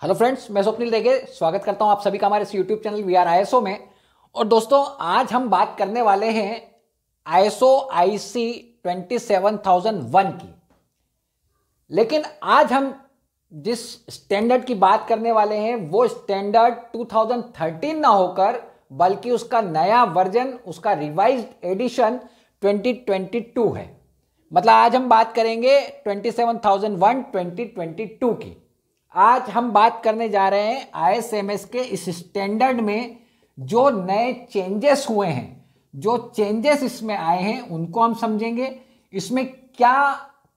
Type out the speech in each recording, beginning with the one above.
Hello friends, मैं स्वप्निल देगे स्वागत करता हूं आप सभी का हमारे इस यूट्यूब चैनल वीआर आईएसओ में। और दोस्तों, आज हम बात करने वाले हैं आईएसओ आईसी 27001 की। लेकिन आज हम जिस स्टैंडर्ड की बात करने वाले हैं वो स्टैंडर्ड 2013 ना होकर बल्कि उसका नया वर्जन, उसका रिवाइज्ड एडिशन 2022 है। मतलब आज हम बात करेंगे 27001 2022 की। आज हम बात करने जा रहे हैं आईएसएमएस के इस स्टैंडर्ड में जो नए चेंजेस हुए हैं, जो चेंजेस इसमें आए हैं उनको हम समझेंगे। इसमें क्या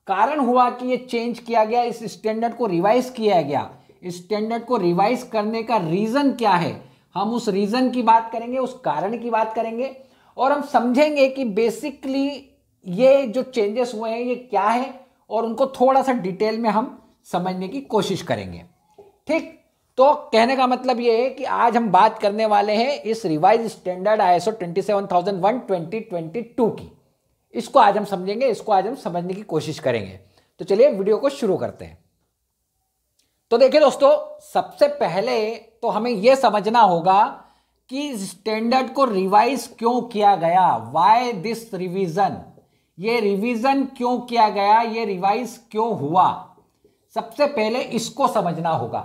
कारण हुआ कि ये चेंज किया गया, इस स्टैंडर्ड को रिवाइज किया गया, इस स्टैंडर्ड को रिवाइज करने का रीजन क्या है, हम उस रीजन की बात करेंगे, उस कारण की बात करेंगे। और हम समझेंगे कि बेसिकली ये जो चेंजेस हुए हैं ये क्या है और उनको थोड़ा सा डिटेल में हम समझने की कोशिश करेंगे। ठीक, तो कहने का मतलब ये है कि आज हम बात करने वाले हैं इस रिवाइज स्टैंडर्ड आईएसओ 27001 2022 की। इसको आज हम समझेंगे, इसको आज हम समझने की कोशिश करेंगे। तो चलिए वीडियो को शुरू करते हैं। तो देखिए दोस्तों, सबसे पहले तो हमें यह समझना होगा कि स्टैंडर्ड को रिवाइज क्यों किया गया। व्हाई दिस रिवीजन, ये रिवीजन क्यों किया गया, ये रिवाइज क्यों हुआ। सबसे पहले इसको समझना होगा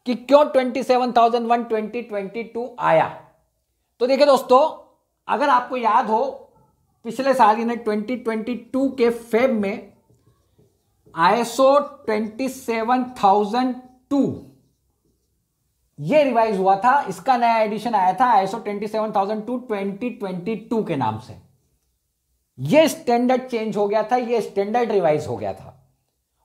कि क्यों 27001 2022 आया। तो देखिए दोस्तों, अगर आपको याद हो पिछले साल यानी 2022 के फेब में आईएसओ 27002 ये रिवाइज हुआ था। इसका नया एडिशन आया था आईएसओ 27002 2022 के नाम से। ये स्टैंडर्ड चेंज हो गया था, ये स्टैंडर्ड रिवाइज हो गया था।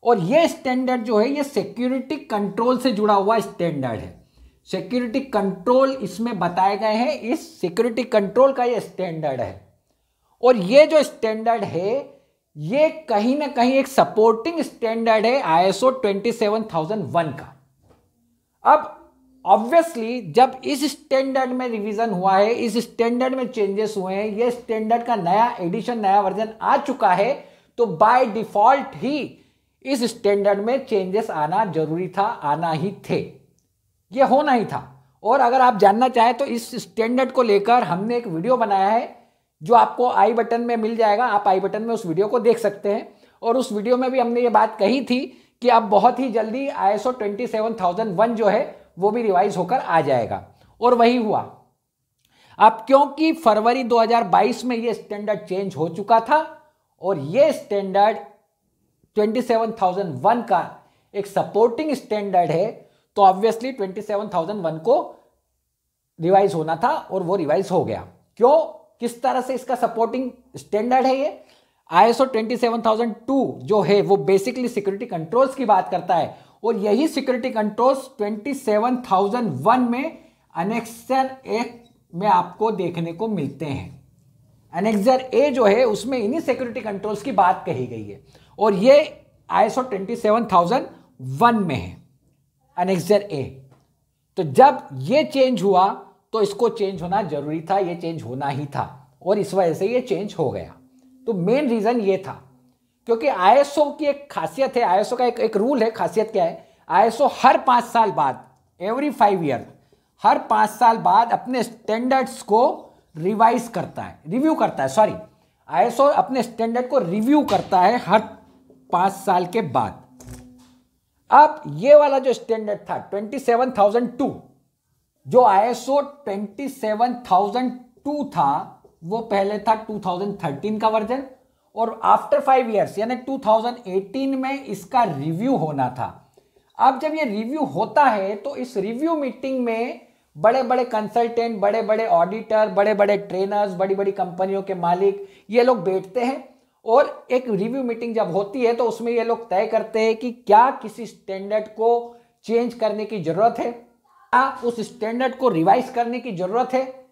और ये स्टैंडर्ड जो है ये सिक्योरिटी कंट्रोल से जुड़ा हुआ स्टैंडर्ड है। सिक्योरिटी कंट्रोल इसमें बताए गए हैं, इस सिक्योरिटी कंट्रोल का ये स्टैंडर्ड है। और ये जो स्टैंडर्ड है ये कहीं ना कहीं एक सपोर्टिंग स्टैंडर्ड है आईएसओ 27001 का। अब ऑब्वियसली जब इस स्टैंडर्ड में रिवीजन हुआ है, इस स्टैंडर्ड में चेंजेस हुए हैं, ये स्टैंडर्ड का नया एडिशन, नया वर्जन आ चुका है, तो बाय डिफॉल्ट ही इस स्टैंडर्ड में चेंजेस आना जरूरी था, आना ही थे, ये होना ही था। और अगर आप जानना चाहें तो इस स्टैंडर्ड को लेकर हमने एक वीडियो बनाया है जो आपको आई बटन में मिल जाएगा। आप आई बटन में उस वीडियो को देख सकते हैं। और उस वीडियो में भी हमने ये बात कही थी कि अब बहुत ही जल्दी आईएसओ 27001 जो है वो भी रिवाइज होकर आ जाएगा। और वही हुआ। अब क्योंकि फरवरी 2022 में ये स्टैंडर्ड चेंज हो चुका था और ये स्टैंडर्ड 27001 का एक सपोर्टिंग स्टैंडर्ड है, तो ऑब्वियसली 27001 को रिवाइज होना था और वो रिवाइज हो गया। क्यों, किस तरह से इसका सपोर्टिंग स्टैंडर्ड है ये। आईएसओ 27002 जो है वो बेसिकली सिक्योरिटी कंट्रोल्स की बात करता है। और यही सिक्योरिटी कंट्रोल्स 27001 में एनेक्सर ए में आपको देखने को मिलते हैं। एनेक्सर ए जो है उसमें इन्हीं सिक्योरिटी कंट्रोल्स की बात कही गई है और ये आईएसओ 27001 में है, एनेक्सर ए। तो जब ये चेंज हुआ तो इसको चेंज होना जरूरी था, ये चेंज होना ही था और इस वजह से ये चेंज हो गया। तो मेन रीजन ये था क्योंकि आईएसओ की एक खासियत है, आईएसओ का एक रूल है। खासियत क्या है, आईएसओ हर 5 साल बाद, एवरी 5 ईयर, हर 5 साल बाद अपने स्टैंडर्ड्स को रिवाइज करता है, रिव्यू करता है। सॉरी, आईएसओ अपने स्टैंडर्ड को रिव्यू करता है हर 5 साल के बाद। अब ये वाला जो स्टैंडर्ड था 27002, जो आईएसओ 27002 था वो पहले था 2013 का वर्जन और आफ्टर 5 ईयर्स यानी 2018 में इसका रिव्यू होना था। अब जब ये रिव्यू होता है तो इस रिव्यू मीटिंग में बड़े बड़े कंसल्टेंट, बड़े बड़े ऑडिटर, बड़े बड़े ट्रेनर्स, बड़ी बड़ी कंपनियों के मालिक, ये लोग बैठते हैं और एक रिव्यू मीटिंग जब होती है तो उसमें ये लोग तय करते हैं कि क्या किसी स्टैंडर्ड को चेंज करने की जरूरत है, क्या उस स्टैंडर्ड को रिवाइज करने की जरूरत है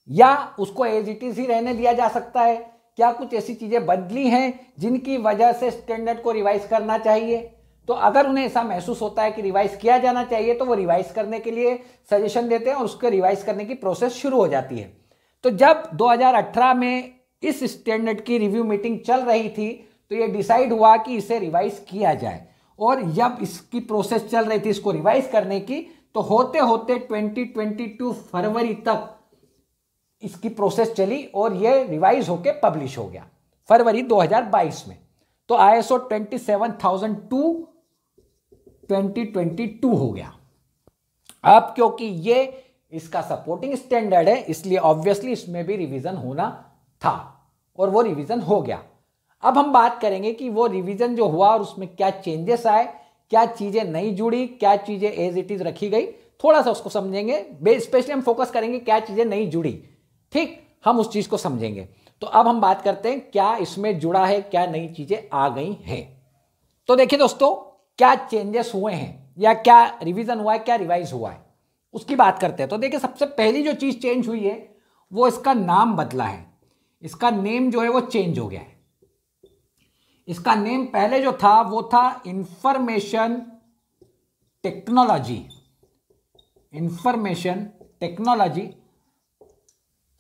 या उसको एज इट इज ही रहने दिया जा सकता है, क्या कुछ ऐसी चीजें बदली हैं जिनकी वजह से स्टैंडर्ड को रिवाइज करना चाहिए। तो अगर उन्हें ऐसा महसूस होता है कि रिवाइज किया जाना चाहिए तो वो रिवाइज करने के लिए सजेशन देते हैं और उसको रिवाइज करने की प्रोसेस शुरू हो जाती है। तो जब 2018 में इस स्टैंडर्ड की रिव्यू मीटिंग चल रही थी तो ये डिसाइड हुआ कि इसे रिवाइज किया जाए और जब इसकी प्रोसेस चल रही थी इसको रिवाइज करने की, तो होते होते 2022 फरवरी तक इसकी प्रोसेस चली और ये रिवाइज होके पब्लिश हो गया फरवरी 2022 में। तो ISO 27002 2022 हो गया। अब क्योंकि ये इसका सपोर्टिंग स्टैंडर्ड है, इसलिए ऑब्वियसली इसमें भी रिवीजन होना था और वो रिवीजन हो गया। अब हम बात करेंगे कि वो रिवीजन जो हुआ और उसमें क्या चेंजेस आए, क्या चीजें नहीं जुड़ी, क्या चीजें एज इट इज रखी गई, थोड़ा सा उसको समझेंगे। स्पेशली हम फोकस करेंगे क्या चीजें नहीं जुड़ी, ठीक, हम उस चीज को समझेंगे। तो अब हम बात करते हैं क्या इसमें जुड़ा है, क्या नई चीजें आ गई हैं। तो देखिए दोस्तों, क्या चेंजेस हुए हैं या क्या रिवीजन हुआ है, क्या रिवाइज हुआ है, उसकी बात करते हैं। तो देखिए, सबसे पहली जो चीज चेंज हुई है वो इसका नाम बदला है। इसका नेम जो है वो चेंज हो गया है। इसका नेम पहले जो था वो था इंफॉर्मेशन टेक्नोलॉजी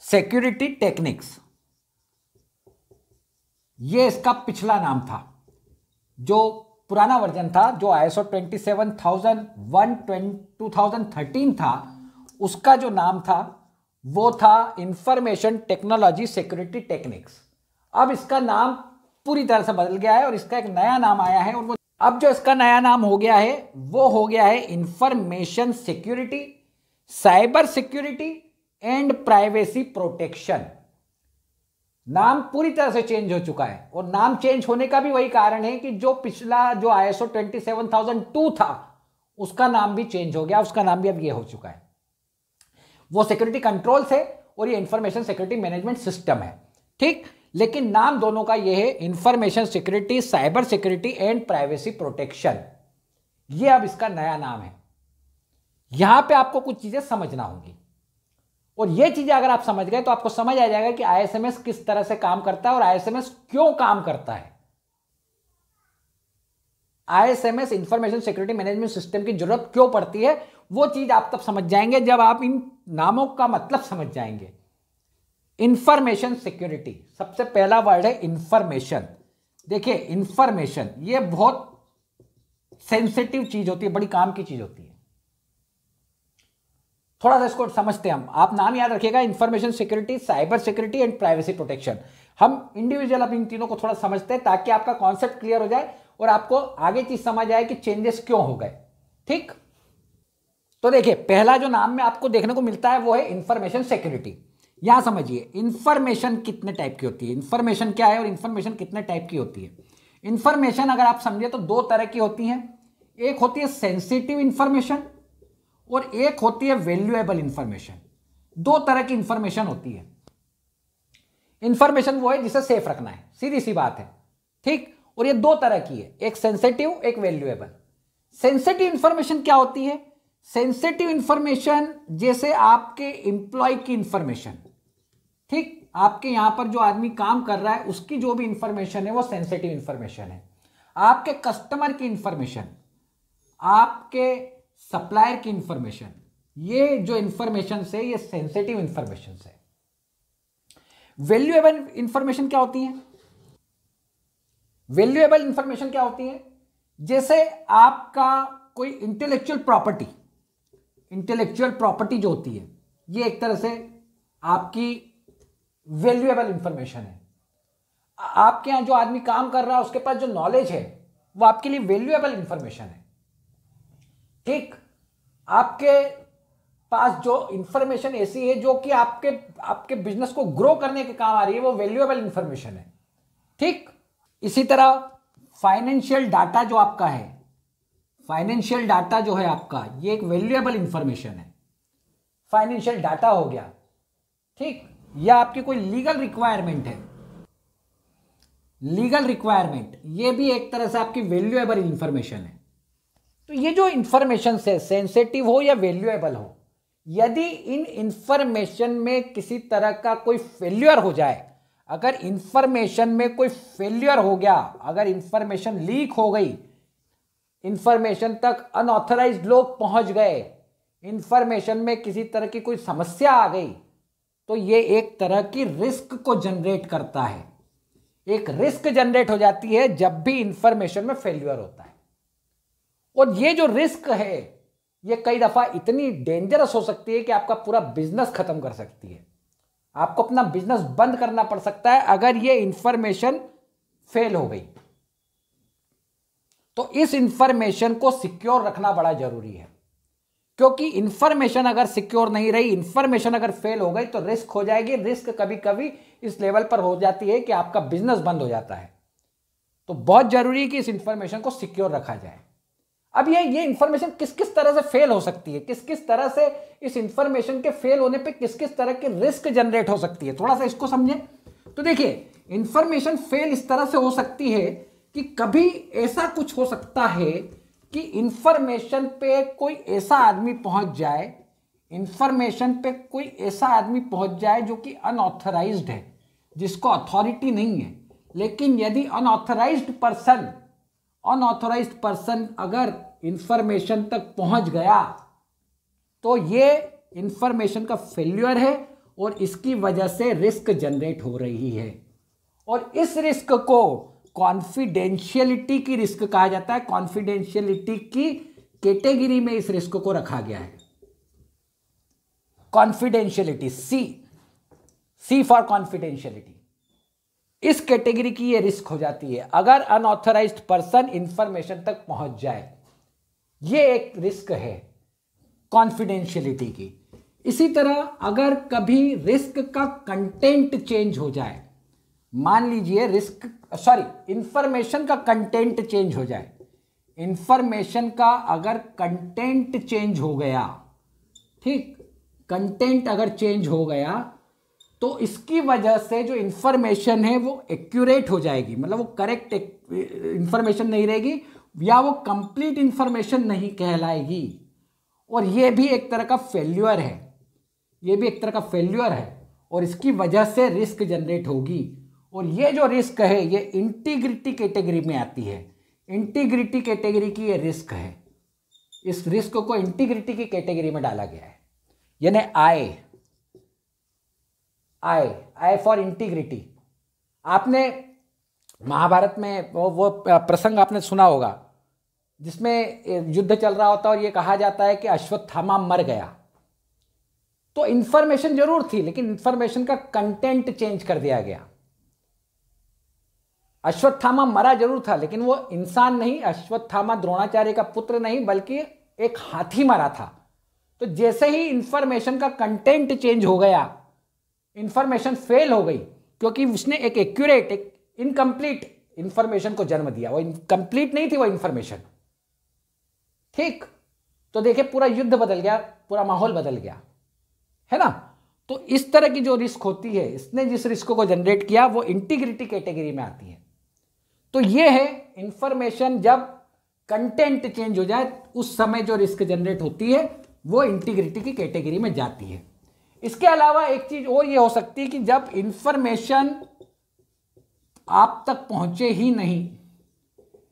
सिक्योरिटी टेक्निक्स, ये इसका पिछला नाम था। जो पुराना वर्जन था, जो ISO 27001 2013 था, उसका जो नाम था वो था इंफॉर्मेशन टेक्नोलॉजी सिक्योरिटी टेक्निक्स। अब इसका नाम पूरी तरह से बदल गया है और इसका एक नया नाम आया है। और वो अब जो इसका नया नाम हो गया है वो हो गया है information security, cyber security and privacy protection. नाम पूरी तरह से चेंज हो चुका है और नाम चेंज होने का भी वही कारण है कि जो पिछला जो ISO 27002 था उसका नाम भी चेंज हो गया। उसका नाम भी अब ये हो चुका है। वो सिक्योरिटी कंट्रोल्स है और ये इंफॉर्मेशन सिक्योरिटी मैनेजमेंट सिस्टम है, ठीक। लेकिन नाम दोनों का ये है information security, cyber security and privacy protection. ये अब इसका नया नाम है। यहां पे आपको कुछ चीजें समझना होंगी और ये चीजें अगर आप समझ गए तो आपको समझ आ जाएगा कि ISMS किस तरह से काम करता है और ISMS क्यों काम करता है। ISMS information security management system की जरूरत क्यों पड़ती है, वो चीज आप तब समझ जाएंगे जब आप इन नामों का मतलब समझ जाएंगे। इंफॉर्मेशन सिक्योरिटी, सबसे पहला वर्ड है इंफॉर्मेशन। देखिए, इंफॉर्मेशन ये बहुत सेंसिटिव चीज होती है, बड़ी काम की चीज होती है। थोड़ा सा इसको समझते हैं हम। आप नाम याद रखिएगा, information security, cyber security and privacy protection. हम इंडिविजुअल अब इन तीनों को थोड़ा समझते हैं ताकि आपका कॉन्सेप्ट क्लियर हो जाए और आपको आगे चीज समझ आए कि चेंजेस क्यों हो गए, ठीक। तो देखिए, पहला जो नाम में आपको देखने को मिलता है वो है इंफॉर्मेशन सिक्योरिटी। यहां समझिए, इंफॉर्मेशन कितने टाइप की होती है, इंफॉर्मेशन क्या है और इंफॉर्मेशन कितने टाइप की होती है। इंफॉर्मेशन अगर आप समझिए तो दो तरह की होती है। एक होती है सेंसिटिव इंफॉर्मेशन और एक होती है वैल्यूएबल इंफॉर्मेशन। दो तरह की इंफॉर्मेशन होती है। इंफॉर्मेशन वो है जिसे सेफ रखना है, सीधी सी बात है, ठीक। और ये दो तरह की है, एक सेंसिटिव, एक वैल्यूएबल। सेंसिटिव इंफॉर्मेशन क्या होती है? सेंसिटिव इंफॉर्मेशन जैसे आपके एम्प्लॉय की इंफॉर्मेशन, ठीक, आपके यहां पर जो आदमी काम कर रहा है उसकी जो भी इंफॉर्मेशन है वो सेंसिटिव इंफॉर्मेशन है। आपके कस्टमर की इंफॉर्मेशन, आपके सप्लायर की इंफॉर्मेशन, ये जो इंफॉर्मेशन है ये सेंसिटिव इंफॉर्मेशन है। वैल्यूएबल इंफॉर्मेशन क्या होती है? वैल्यूएबल इंफॉर्मेशन क्या होती है? जैसे आपका कोई इंटेलेक्चुअल प्रॉपर्टी जो होती है, ये एक तरह से आपकी वैल्यूएबल इंफॉर्मेशन है। आपके यहां जो आदमी काम कर रहा है उसके पास जो नॉलेज है वो आपके लिए वैल्यूएबल इंफॉर्मेशन है, ठीक। आपके पास जो इंफॉर्मेशन ऐसी है जो कि आपके बिजनेस को ग्रो करने के काम आ रही है, वो वैल्यूएबल इंफॉर्मेशन है, ठीक। इसी तरह फाइनेंशियल डाटा जो आपका है, फाइनेंशियल डाटा जो है आपका, ये एक वैल्यूएबल इंफॉर्मेशन है। फाइनेंशियल डाटा हो गया, ठीक। या आपकी कोई लीगल रिक्वायरमेंट है, लीगल रिक्वायरमेंट, ये भी एक तरह से आपकी वैल्यूएबल इंफॉर्मेशन है। तो ये जो इंफॉर्मेशन है, सेंसिटिव हो या वैल्यूएबल हो, यदि इन इंफॉर्मेशन में किसी तरह का कोई फेल्यूर हो जाए, अगर इंफॉर्मेशन में कोई फेल्यूर हो गया, अगर इंफॉर्मेशन लीक हो गई, इंफॉर्मेशन तक अनऑथराइज्ड लोग पहुंच गए, इंफॉर्मेशन में किसी तरह की कोई समस्या आ गई, तो ये एक तरह की रिस्क को जनरेट करता है। एक रिस्क जनरेट हो जाती है जब भी इंफॉर्मेशन में फेल्यूर होता है। और ये जो रिस्क है ये कई दफा इतनी डेंजरस हो सकती है कि आपका पूरा बिजनेस खत्म कर सकती है, आपको अपना बिजनेस बंद करना पड़ सकता है अगर ये इंफॉर्मेशन फेल हो गई। तो इस इंफॉर्मेशन को सिक्योर रखना बड़ा जरूरी है, क्योंकि इंफॉर्मेशन अगर सिक्योर नहीं रही, इंफॉर्मेशन अगर फेल हो गई तो रिस्क हो जाएगी। रिस्क कभी कभी इस लेवल पर हो जाती है कि आपका बिजनेस बंद हो जाता है। तो बहुत जरूरी है कि इस इंफॉर्मेशन को सिक्योर रखा जाए। अब ये इंफॉर्मेशन किस किस तरह से फेल हो सकती है, किस किस तरह से इस इंफॉर्मेशन के फेल होने पे किस किस तरह की रिस्क जनरेट हो सकती है, थोड़ा सा इसको समझें। तो देखिए, इंफॉर्मेशन फेल इस तरह से हो सकती है कि कभी ऐसा कुछ हो सकता है कि इंफॉर्मेशन पे कोई ऐसा आदमी पहुंच जाए, इंफॉर्मेशन पे कोई ऐसा आदमी पहुंच जाए जो कि अनऑथराइज्ड है, जिसको अथॉरिटी नहीं है। लेकिन यदि अनऑथराइज्ड पर्सन अगर इंफॉर्मेशन तक पहुंच गया तो ये इंफॉर्मेशन का फेल्यूर है और इसकी वजह से रिस्क जनरेट हो रही है। और इस रिस्क को कॉन्फिडेंशियलिटी की रिस्क कहा जाता है। कॉन्फिडेंशियलिटी की कैटेगरी में इस रिस्क को रखा गया है। कॉन्फिडेंशियलिटी, सी फॉर कॉन्फिडेंशियलिटी, इस कैटेगरी की ये रिस्क हो जाती है अगर अनऑथराइज्ड पर्सन इंफॉर्मेशन तक पहुंच जाए। ये एक रिस्क है कॉन्फिडेंशियलिटी की। इसी तरह अगर कभी रिस्क का कंटेंट चेंज हो जाए, मान लीजिए इंफॉर्मेशन का कंटेंट चेंज हो जाए, इंफॉर्मेशन का अगर कंटेंट चेंज हो गया, ठीक, कंटेंट अगर चेंज हो गया तो इसकी वजह से जो इंफॉर्मेशन है वो एक्यूरेट हो जाएगी, मतलब वो करेक्ट इंफॉर्मेशन नहीं रहेगी या वो कंप्लीट इंफॉर्मेशन नहीं कहलाएगी। और ये भी एक तरह का फेल्यूर है, और इसकी वजह से रिस्क जनरेट होगी। और ये जो रिस्क है ये इंटीग्रिटी कैटेगरी में आती है। इंटीग्रिटी कैटेगरी की ये रिस्क है। इस रिस्क को इंटीग्रिटी की कैटेगरी में डाला गया है, यानी आई फॉर इंटीग्रिटी। आपने महाभारत में वो प्रसंग आपने सुना होगा जिसमें युद्ध चल रहा होता है और ये कहा जाता है कि अश्वत्थामा मर गया। तो इंफॉर्मेशन जरूर थी लेकिन इंफॉर्मेशन का कंटेंट चेंज कर दिया गया। अश्वत्थामा मरा जरूर था लेकिन वो इंसान नहीं, अश्वत्थामा द्रोणाचार्य का पुत्र नहीं बल्कि एक हाथी मरा था। तो जैसे ही इंफॉर्मेशन का कंटेंट चेंज हो गया, इंफॉर्मेशन फेल हो गई क्योंकि उसने एक एक्यूरेट, एक इनकम्प्लीट इंफॉर्मेशन को जन्म दिया। वो कंप्लीट नहीं थी वो इंफॉर्मेशन, ठीक। तो देखिए पूरा युद्ध बदल गया, पूरा माहौल बदल गया, है ना। तो इस तरह की जो रिस्क होती है, इसने जिस रिस्क को जनरेट किया वो इंटीग्रिटी कैटेगरी में आती है। तो ये है इंफॉर्मेशन जब कंटेंट चेंज हो जाए उस समय जो रिस्क जनरेट होती है वो इंटीग्रिटी की कैटेगरी में जाती है। इसके अलावा एक चीज और ये हो सकती है कि जब इंफॉर्मेशन आप तक पहुंचे ही नहीं,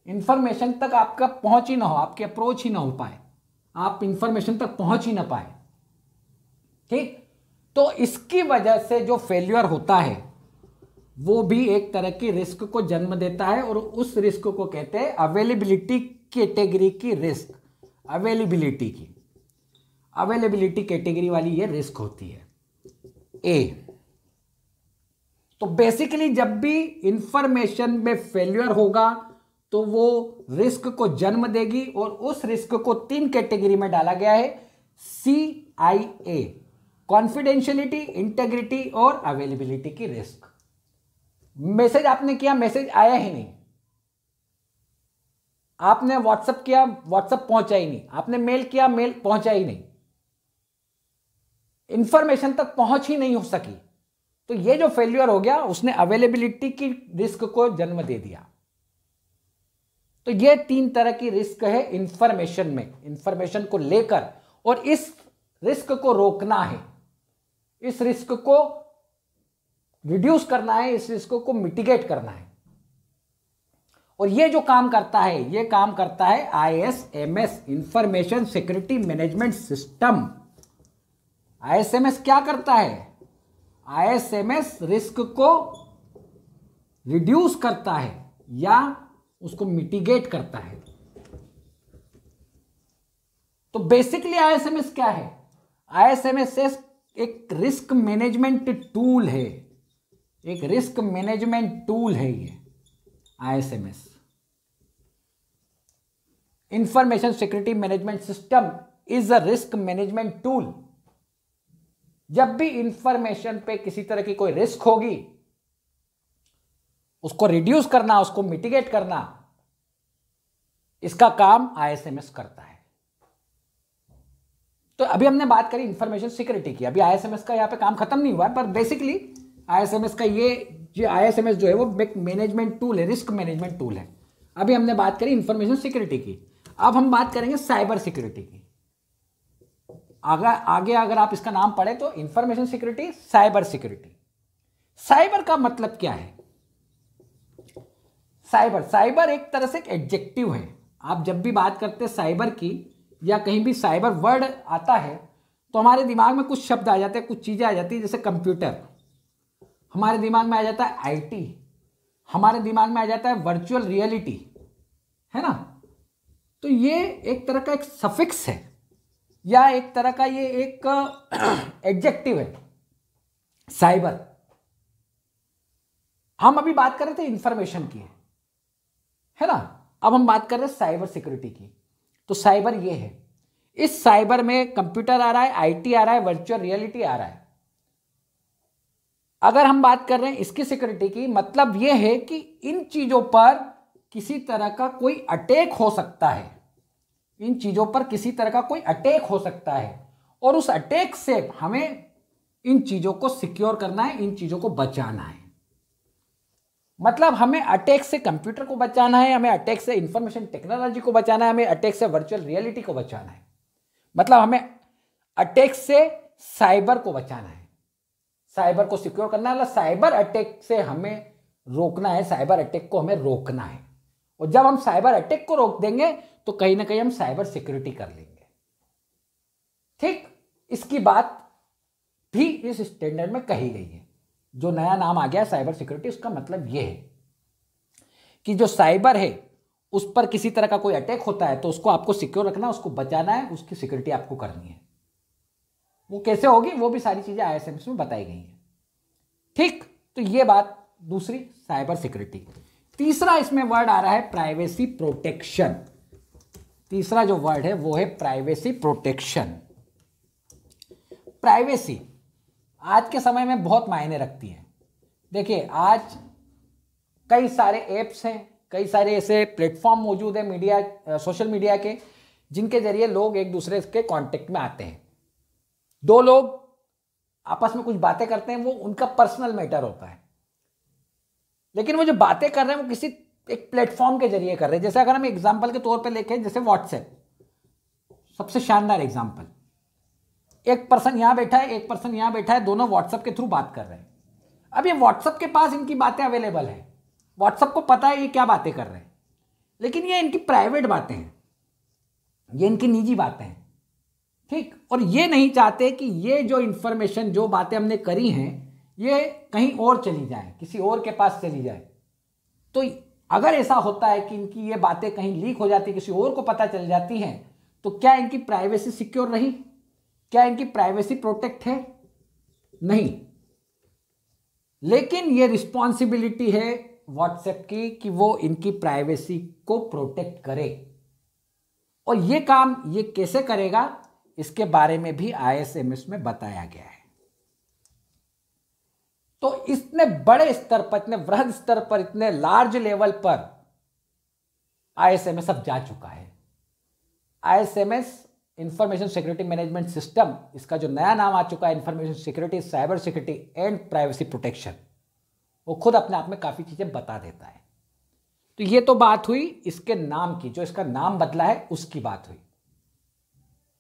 इंफॉर्मेशन तक आपका पहुंच ही ना हो, आपकी अप्रोच ही ना हो पाए, आप इंफॉर्मेशन तक पहुंच ही ना पाए, ठीक। तो इसकी वजह से जो फेल्यूर होता है वो भी एक तरह की रिस्क को जन्म देता है और उस रिस्क को कहते हैं अवेलेबिलिटी कैटेगरी की रिस्क। अवेलेबिलिटी कैटेगरी वाली ये रिस्क होती है ए। तो बेसिकली जब भी इंफॉर्मेशन में फेल्यूर होगा तो वो रिस्क को जन्म देगी और उस रिस्क को 3 कैटेगरी में डाला गया है, CIA, कॉन्फिडेंशियलिटी, इंटेग्रिटी और अवेलेबिलिटी की रिस्क। मैसेज आपने किया, मैसेज आया ही नहीं, आपने व्हाट्सएप किया, व्हाट्सएप पहुंचा ही नहीं, आपने मेल किया, मेल पहुंचा ही नहीं, इंफॉर्मेशन तक पहुंच ही नहीं हो सकी, तो ये जो फेल्यूर हो गया उसने अवेलेबिलिटी की रिस्क को जन्म दे दिया। तो ये 3 तरह की रिस्क है इंफॉर्मेशन में, इंफॉर्मेशन को लेकर, और इस रिस्क को रोकना है, इस रिस्क को रिड्यूस करना है, इस रिस्क को मिटिगेट करना है। और ये जो काम करता है, ये काम करता है ISMS, information security management system. ISMS क्या करता है? ISMS रिस्क को रिड्यूस करता है या उसको मिटिगेट करता है। तो बेसिकली आईएसएमएस क्या है? आईएसएमएस एक रिस्क मैनेजमेंट टूल है, एक रिस्क मैनेजमेंट टूल है ये ISMS. Information security management system is a risk management tool. जब भी इंफॉर्मेशन पे किसी तरह की कोई रिस्क होगी, उसको रिड्यूस करना, उसको मिटिगेट करना, इसका काम आईएसएमएस करता है। तो अभी हमने बात करी इंफॉर्मेशन सिक्योरिटी की, अभी आईएसएमएस का यहां पे काम खत्म नहीं हुआ है, पर बेसिकली आईएसएमएस का ये आईएसएमएस जो है वो एक मैनेजमेंट टूल है, रिस्क मैनेजमेंट टूल है। अभी हमने बात करी इंफॉर्मेशन सिक्योरिटी की, अब हम बात करेंगे साइबर सिक्योरिटी की। आगे अगर आप इसका नाम पढ़े तो information security, cyber security. Cyber का मतलब क्या है? साइबर एक तरह से एक एडजेक्टिव है। आप जब भी बात करते हैं साइबर की या कहीं भी साइबर वर्ड आता है तो हमारे दिमाग में कुछ शब्द आ जाते हैं, कुछ चीजें आ जाती है, जैसे कंप्यूटर, हमारे दिमाग में आ जाता है आईटी, हमारे दिमाग में आ जाता है वर्चुअल रियलिटी, है ना। तो ये एक तरह का एक सफिक्स है या एक तरह का ये एक एडजेक्टिव है साइबर। हम अभी बात कर रहे थे इंफॉर्मेशन की, है ना। अब हम बात कर रहे हैं साइबर सिक्योरिटी की। तो साइबर ये है, इस साइबर में कंप्यूटर आ रहा है, आईटी आ रहा है, वर्चुअल रियलिटी आ रहा है। अगर हम बात कर रहे हैं इसकी सिक्योरिटी की, मतलब यह है कि इन चीजों पर किसी तरह का कोई अटैक हो सकता है, इन चीजों पर किसी तरह का कोई अटैक हो सकता है और उस अटैक से हमें इन चीजों को सिक्योर करना है, इन चीजों को बचाना है। मतलब हमें अटैक से कंप्यूटर को बचाना है, हमें अटैक से इंफॉर्मेशन टेक्नोलॉजी को बचाना है, हमें अटैक से वर्चुअल रियलिटी को बचाना है। मतलब हमें अटैक से साइबर को बचाना है, साइबर को सिक्योर करना है, साइबर अटैक से हमें रोकना है, साइबर अटैक को हमें रोकना है। और जब हम साइबर अटैक को रोक देंगे तो कहीं ना कहीं हम साइबर सिक्योरिटी कर लेंगे। ठीक, इसकी बात भी इस स्टैंडर्ड में कही गई है। जो नया नाम आ गया है साइबर सिक्योरिटी, उसका मतलब यह है कि जो साइबर है उस पर किसी तरह का कोई अटैक होता है तो उसको आपको सिक्योर रखना, उसको बचाना है, उसकी सिक्योरिटी आपको करनी है। वो कैसे होगी, वो भी सारी चीजें आईएसएमएस में बताई गई हैं। ठीक, तो ये बात दूसरी साइबर सिक्योरिटी। तीसरा इसमें वर्ड आ रहा है प्राइवेसी प्रोटेक्शन। तीसरा जो वर्ड है वो है प्राइवेसी प्रोटेक्शन। प्राइवेसी आज के समय में बहुत मायने रखती है। देखिए, आज कई सारे ऐप्स हैं, कई सारे ऐसे प्लेटफॉर्म मौजूद हैं मीडिया, सोशल मीडिया के, जिनके जरिए लोग एक दूसरे के कांटेक्ट में आते हैं। दो लोग आपस में कुछ बातें करते हैं, वो उनका पर्सनल मैटर होता है, लेकिन वो जो बातें कर रहे हैं वो किसी एक प्लेटफॉर्म के जरिए कर रहे हैं। जैसे अगर हम एग्जांपल के तौर पे लेके, जैसे व्हाट्सएप, सबसे शानदार एग्जांपल। एक पर्सन यहां बैठा है, एक पर्सन यहां बैठा है, दोनों व्हाट्सएप के थ्रू बात कर रहे हैं। अब ये व्हाट्सएप के पास इनकी बातें अवेलेबल है, व्हाट्सएप को पता है ये क्या बातें कर रहे हैं, लेकिन ये इनकी प्राइवेट बातें हैं, ये इनकी निजी बातें हैं। ठीक, और ये नहीं चाहते कि ये जो इंफॉर्मेशन, जो बातें हमने करी हैं, ये कहीं और चली जाए, किसी और के पास चली जाए। तो अगर ऐसा होता है कि इनकी ये बातें कहीं लीक हो जाती, किसी और को पता चल जाती हैं, तो क्या इनकी प्राइवेसी सिक्योर रही? क्या इनकी प्राइवेसी प्रोटेक्ट है? नहीं। लेकिन ये रिस्पॉन्सिबिलिटी है व्हाट्सएप की कि वो इनकी प्राइवेसी को प्रोटेक्ट करे। और ये काम ये कैसे करेगा, इसके बारे में भी आईएसएमएस में बताया गया है। तो इतने बड़े स्तर पर, इतने वृहद स्तर पर, इतने लार्ज लेवल पर आईएसएमएस अब जा चुका है। ISMS information security management system, इसका जो नया नाम आ चुका है information security, cyber security and privacy protection, वो खुद अपने आप में काफी चीजें बता देता है। तो ये तो बात हुई इसके नाम की, जो इसका नाम बदला है उसकी बात हुई।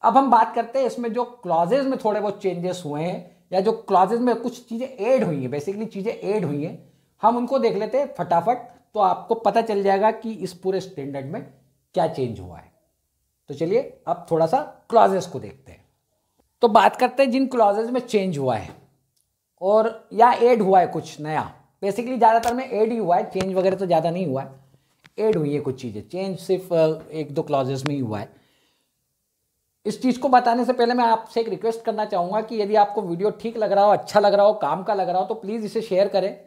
अब हम बात करते हैं इसमें जो क्लॉजेज में थोड़े बहुत चेंजेस हुए हैं, या जो क्लॉजेज में कुछ चीजें ऐड हुई हैं, बेसिकली चीजें ऐड हुई हैं, हम उनको देख लेते हैं फटाफट, तो आपको पता चल जाएगा कि इस पूरे स्टैंडर्ड में क्या चेंज हुआ है। तो चलिए अब थोड़ा सा क्लॉजेस को देखते हैं। तो बात करते हैं जिन क्लॉजेज में चेंज हुआ है और या ऐड हुआ है कुछ नया। बेसिकली ज़्यादातर में ऐड ही हुआ है, चेंज वगैरह तो ज़्यादा नहीं हुआ है, ऐड हुई है कुछ चीज़ें, चेंज सिर्फ एक दो क्लॉजेस में ही हुआ है। इस चीज़ को बताने से पहले मैं आपसे एक रिक्वेस्ट करना चाहूँगा कि यदि आपको वीडियो ठीक लग रहा हो, अच्छा लग रहा हो, काम का लग रहा हो, तो प्लीज़ इसे शेयर करें।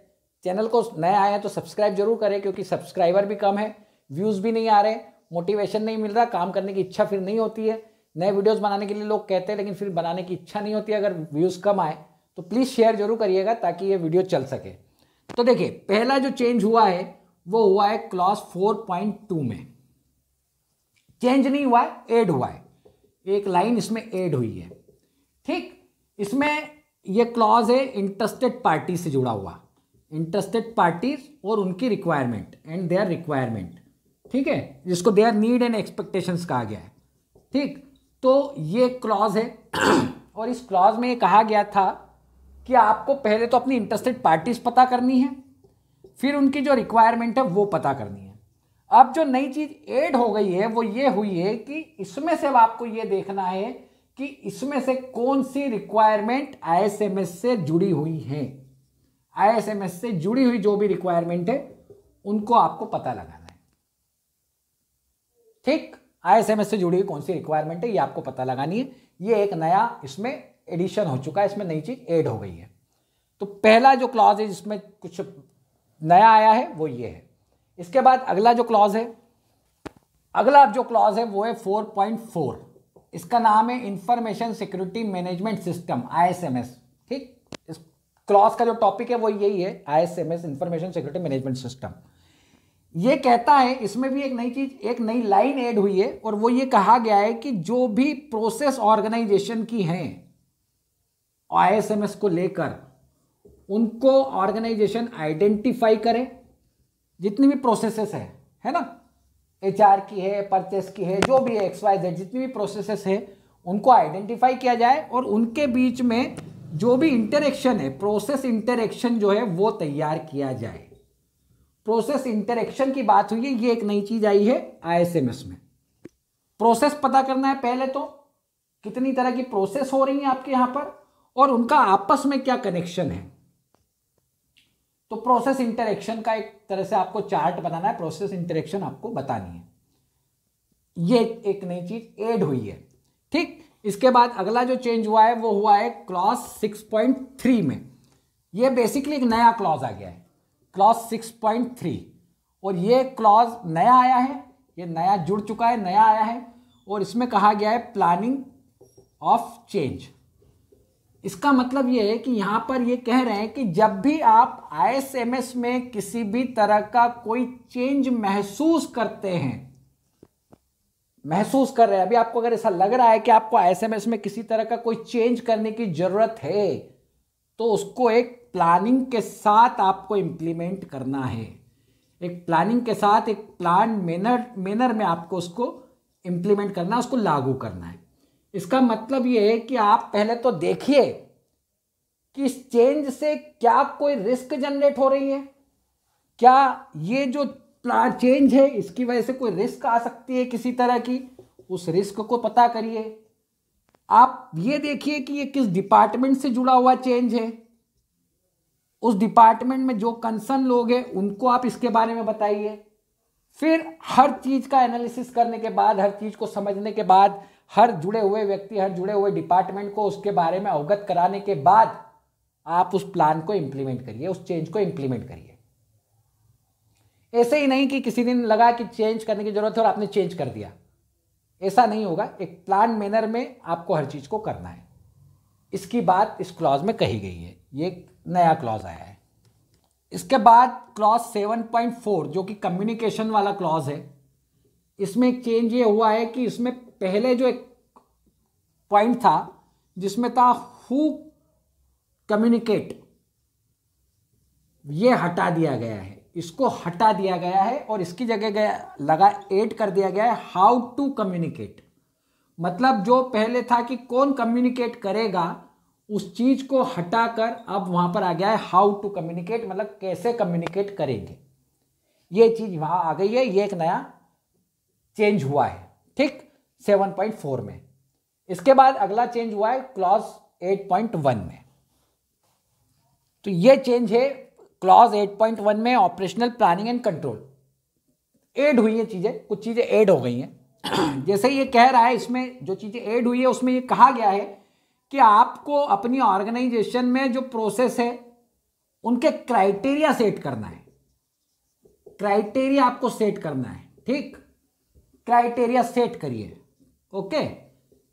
चैनल को नए आए हैं तो सब्सक्राइब जरूर करें, क्योंकि सब्सक्राइबर भी कम है, व्यूज़ भी नहीं आ रहे, मोटिवेशन नहीं मिल रहा, काम करने की इच्छा फिर नहीं होती है। नए वीडियोज़ बनाने के लिए लोग कहते हैं, लेकिन फिर बनाने की इच्छा नहीं होती अगर व्यूज़ कम आए। तो प्लीज़ शेयर जरूर करिएगा ताकि ये वीडियो चल सके। तो देखिए, पहला जो चेंज हुआ है वो हुआ है क्लॉज 4.2 में। चेंज नहीं हुआ है, ऐड हुआ है, एक लाइन इसमें ऐड हुई है। ठीक, इसमें ये क्लॉज है इंटरेस्टेड पार्टी से जुड़ा हुआ, इंटरेस्टेड पार्टीज और उनकी रिक्वायरमेंट एंड देयर रिक्वायरमेंट। ठीक है, जिसको देयर नीड एंड एक्सपेक्टेशंस कहा गया है। ठीक, तो ये क्लॉज है और इस क्लॉज में ये कहा गया था कि आपको पहले तो अपनी इंटरेस्टेड पार्टीज पता करनी है, फिर उनकी जो रिक्वायरमेंट है वो पता करनी है। अब जो नई चीज ऐड हो गई है वो ये हुई है कि इसमें से अब आपको ये देखना है कि इसमें से कौन सी रिक्वायरमेंट आईएसएमएस से जुड़ी हुई है। आईएसएमएस से जुड़ी हुई जो भी रिक्वायरमेंट है उनको आपको पता लगाना है। ठीक, आईएसएमएस से जुड़ी हुई कौन सी रिक्वायरमेंट है ये आपको पता लगानी है। ये एक नया इसमें एडिशन हो चुका है, इसमें नई चीज ऐड हो गई है। तो पहला जो क्लॉज है जिसमें कुछ नया आया है वो ये है। इसके बाद अगला जो क्लॉज है, अगला जो क्लॉज है वो है 4.4। इसका नाम है information security management system, ISMS. ठीक, इस क्लॉज का जो टॉपिक है वो यही है, ISMS, information security management system. ये कहता है, इसमें भी एक नई चीज, एक नई लाइन ऐड हुई है और वो ये कहा गया है कि जो भी प्रोसेस ऑर्गेनाइजेशन की हैं आईएसएमएस को लेकर, उनको ऑर्गेनाइजेशन आइडेंटिफाई करे। जितनी भी प्रोसेसेस है ना, एचआर की है, परचेस की है, जो भी है, XYZ जितनी भी प्रोसेसेस है उनको आइडेंटिफाई किया जाए और उनके बीच में जो भी इंटरेक्शन है, प्रोसेस इंटरेक्शन जो है वो तैयार किया जाए। प्रोसेस इंटरेक्शन की बात हुई है, ये एक नई चीज आई है आईएसएमएस में। प्रोसेस पता करना है पहले तो, कितनी तरह की प्रोसेस हो रही है आपके यहां पर और उनका आपस में क्या कनेक्शन है। तो प्रोसेस इंटरेक्शन का एक तरह से आपको चार्ट बनाना है, प्रोसेस इंटरेक्शन आपको बतानी है। ये एक नई चीज ऐड हुई है। ठीक, इसके बाद अगला जो चेंज हुआ है वो हुआ है क्लॉज 6.3 में। ये बेसिकली एक नया क्लॉज आ गया है, क्लॉज 6.3। और ये क्लॉज नया आया है, ये नया जुड़ चुका है, नया आया है और इसमें कहा गया है प्लानिंग ऑफ चेंज। इसका मतलब यह है कि यहां पर ये कह रहे हैं कि जब भी आप आईएसएमएस में किसी भी तरह का कोई चेंज महसूस करते हैं, महसूस कर रहे हैं, अभी आपको अगर ऐसा लग रहा है कि आपको आईएसएमएस में किसी तरह का कोई चेंज करने की जरूरत है, तो उसको एक प्लानिंग के साथ आपको इंप्लीमेंट करना है। एक प्लानिंग के साथ, एक प्लान मैनर में आपको उसको इंप्लीमेंट करना, उसको लागू करना है। इसका मतलब ये है कि आप पहले तो देखिए कि इस चेंज से क्या कोई रिस्क जनरेट हो रही है, क्या ये जो प्लान चेंज है इसकी वजह से कोई रिस्क आ सकती है किसी तरह की, उस रिस्क को पता करिए। आप ये देखिए कि ये किस डिपार्टमेंट से जुड़ा हुआ चेंज है, उस डिपार्टमेंट में जो कंसर्न लोग हैं उनको आप इसके बारे में बताइए। फिर हर चीज का एनालिसिस करने के बाद, हर चीज को समझने के बाद, हर जुड़े हुए व्यक्ति, हर जुड़े हुए डिपार्टमेंट को उसके बारे में अवगत कराने के बाद आप उस प्लान को इंप्लीमेंट करिए, उस चेंज को इंप्लीमेंट करिए। ऐसे ही नहीं कि किसी दिन लगा कि चेंज करने की जरूरत है और आपने चेंज कर दिया, ऐसा नहीं होगा। एक प्लान मैनर में आपको हर चीज को करना है। इसकी बात इस क्लॉज में कही गई है, ये नया क्लॉज आया है। इसके बाद क्लॉज 7.4 जो कि कम्युनिकेशन वाला क्लॉज है, इसमें एक चेंज ये हुआ है कि इसमें पहले जो एक पॉइंट था जिसमें था हु कम्युनिकेट, ये हटा दिया गया है, इसको हटा दिया गया है और इसकी जगह ऐड कर दिया गया है हाउ टू कम्युनिकेट। मतलब जो पहले था कि कौन कम्युनिकेट करेगा, उस चीज को हटाकर अब वहां पर आ गया है हाउ टू कम्युनिकेट, मतलब कैसे कम्युनिकेट करेंगे। ये चीज वहां आ गई है, ये एक नया चेंज हुआ है। ठीक, 7.4 में। इसके बाद अगला चेंज हुआ है क्लॉज 8.1 में। तो ये चेंज है क्लॉज 8.1 में, operational planning and control. Add हुई है चीजें, कुछ चीजें ऐड हो गई हैं। जैसे ये कह रहा है, इसमें जो चीज़ें ऐड हुई है उसमें ये कहा गया है कि आपको अपनी ऑर्गेनाइजेशन में जो प्रोसेस है उनके क्राइटेरिया सेट करना है। क्राइटेरिया आपको सेट करना है, ठीक। क्राइटेरिया सेट करिए, ओके।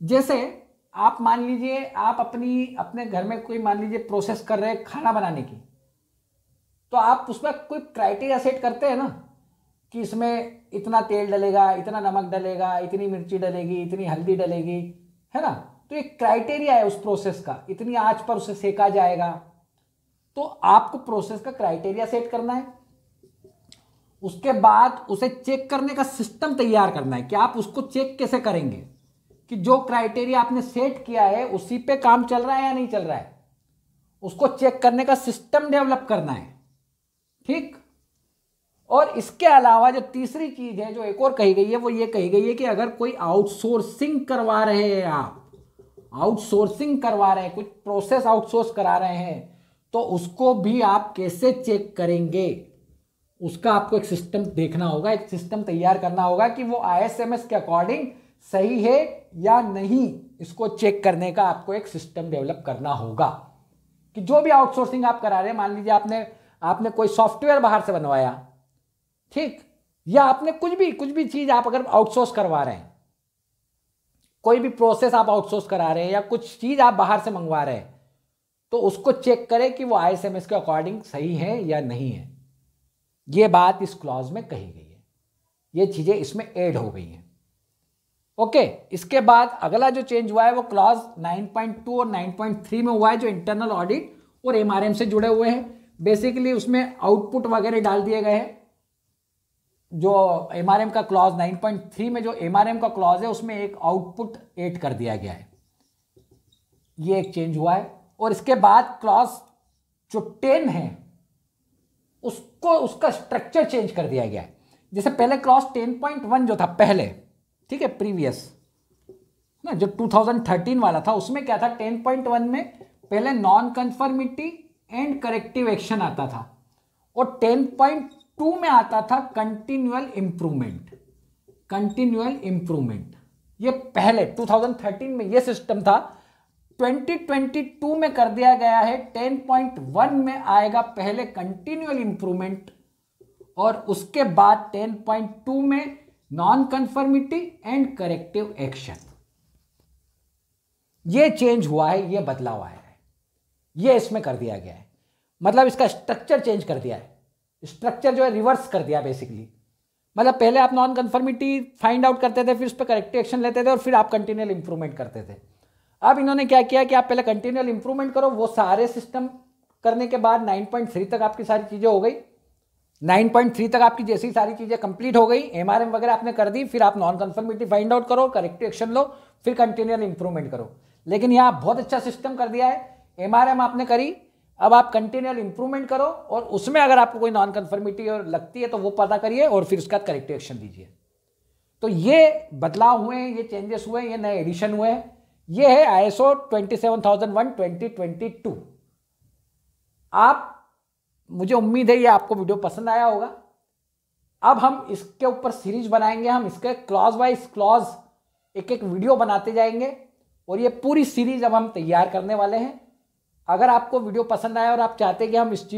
जैसे आप मान लीजिए आप अपने घर में कोई मान लीजिए प्रोसेस कर रहे हैं खाना बनाने की, तो आप उसमें कोई क्राइटेरिया सेट करते हैं ना कि इसमें इतना तेल डलेगा, इतना नमक डलेगा, इतनी मिर्ची डलेगी, इतनी हल्दी डलेगी, है ना। तो एक क्राइटेरिया है उस प्रोसेस का, इतनी आंच पर उसे सेका जाएगा। तो आपको प्रोसेस का क्राइटेरिया सेट करना है। उसके बाद उसे चेक करने का सिस्टम तैयार करना है कि आप उसको चेक कैसे करेंगे कि जो क्राइटेरिया आपने सेट किया है उसी पे काम चल रहा है या नहीं चल रहा है। उसको चेक करने का सिस्टम डेवलप करना है, ठीक। और इसके अलावा जो तीसरी चीज है जो एक और कही गई है वो ये कही गई है कि अगर कोई आउटसोर्सिंग करवा रहे हैं, आप आउटसोर्सिंग करवा रहे हैं, कुछ प्रोसेस आउटसोर्स करा रहे हैं, तो उसको भी आप कैसे चेक करेंगे, उसका आपको एक सिस्टम देखना होगा, एक सिस्टम तैयार करना होगा कि वो ISMS के अकॉर्डिंग सही है या नहीं। इसको चेक करने का आपको एक सिस्टम डेवलप करना होगा कि जो भी आउटसोर्सिंग आप करा रहे हैं, मान लीजिए आपने कोई सॉफ्टवेयर बाहर से बनवाया, ठीक, या आपने कुछ भी चीज आप अगर आउटसोर्स करवा रहे हैं, कोई भी प्रोसेस आप आउटसोर्स करा रहे हैं या कुछ चीज आप बाहर से मंगवा रहे हैं, तो उसको चेक करें कि वो ISMS के अकॉर्डिंग सही है या नहीं है। ये बात इस क्लॉज में कही गई है, ये चीजें इसमें ऐड हो गई हैं, ओके। इसके बाद अगला जो चेंज हुआ है वो क्लॉज 9.2 और 9.3 में हुआ है, जो इंटरनल ऑडिट और MRM से जुड़े हुए हैं। बेसिकली उसमें आउटपुट वगैरह डाल दिए गए हैं। जो MRM का क्लॉज 9.3 में जो MRM का क्लॉज है उसमें एक आउटपुट ऐड कर दिया गया है, ये एक चेंज हुआ है। और इसके बाद क्लॉज जो 10 है उसका स्ट्रक्चर चेंज कर दिया गया है। जैसे पहले क्लॉज 10.1 जो था पहले, ठीक है, प्रीवियस ना, जो 2013 वाला था, उसमें क्या था, 10.1 में पहले non conformity and corrective action आता था, और 10.2 में आता था कंटिन्यूअल इंप्रूवमेंट। कंटिन्यूअल इंप्रूवमेंट ये पहले 2013 में ये सिस्टम था। 2022 में कर दिया गया है, 10.1 में आएगा पहले कंटिन्यूअल इंप्रूवमेंट, और उसके बाद 10.2 में non conformity and corrective action. ये चेंज हुआ है, ये बदलाव आया है, ये इसमें कर दिया गया है। मतलब इसका स्ट्रक्चर चेंज कर दिया है, स्ट्रक्चर जो है रिवर्स कर दिया बेसिकली। मतलब पहले आप नॉन कंफर्मिटी फाइंड आउट करते थे, फिर उस पर करेक्टिव एक्शन लेते थे, और फिर आप कंटिन्यूअल इंप्रूवमेंट करते थे। अब इन्होंने क्या किया कि आप पहले कंटिन्यूअल इंप्रूवमेंट करो, वो सारे सिस्टम करने के बाद 9.3 तक आपकी सारी चीजें हो गई। 9.3 तक आपकी जैसी सारी चीजें कंप्लीट हो गई, MRM वगैरह आपने कर दी, फिर आप नॉन कंफर्मिटी फाइंड आउट करो, करेक्टिव एक्शन लो, फिर कंटिन्यूअल इंप्रूवमेंट करो। लेकिन यहाँ बहुत अच्छा सिस्टम कर दिया है, MRM आपने करी, अब आप कंटिन्यूअल इंप्रूवमेंट करो, और उसमें अगर आपको कोई नॉन कंफर्मिटी और लगती है तो वो पता करिए, और फिर उसका करेक्टिव एक्शन दीजिए। तो ये बदलाव हुए हैं, ये चेंजेस हुए हैं, ये नए एडिशन हुए हैं। ये है ISO 27001:2022। आप, मुझे उम्मीद है ये आपको वीडियो पसंद आया होगा। अब हम इसके ऊपर सीरीज बनाएंगे, हम इसके क्लॉज वाइज क्लॉज एक एक वीडियो बनाते जाएंगे, और ये पूरी सीरीज अब हम तैयार करने वाले हैं। अगर आपको वीडियो पसंद आया और आप चाहते हैं कि हम इस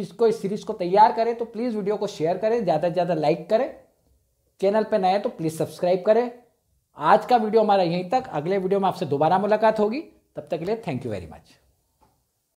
सीरीज को तैयार करें, तो प्लीज़ वीडियो को शेयर करें, ज़्यादा से ज़्यादा लाइक करें, चैनल पे नए हैं तो प्लीज़ सब्सक्राइब करें। आज का वीडियो हमारा यहीं तक, अगले वीडियो में आपसे दोबारा मुलाकात होगी, तब तक के लिए थैंक यू वेरी मच।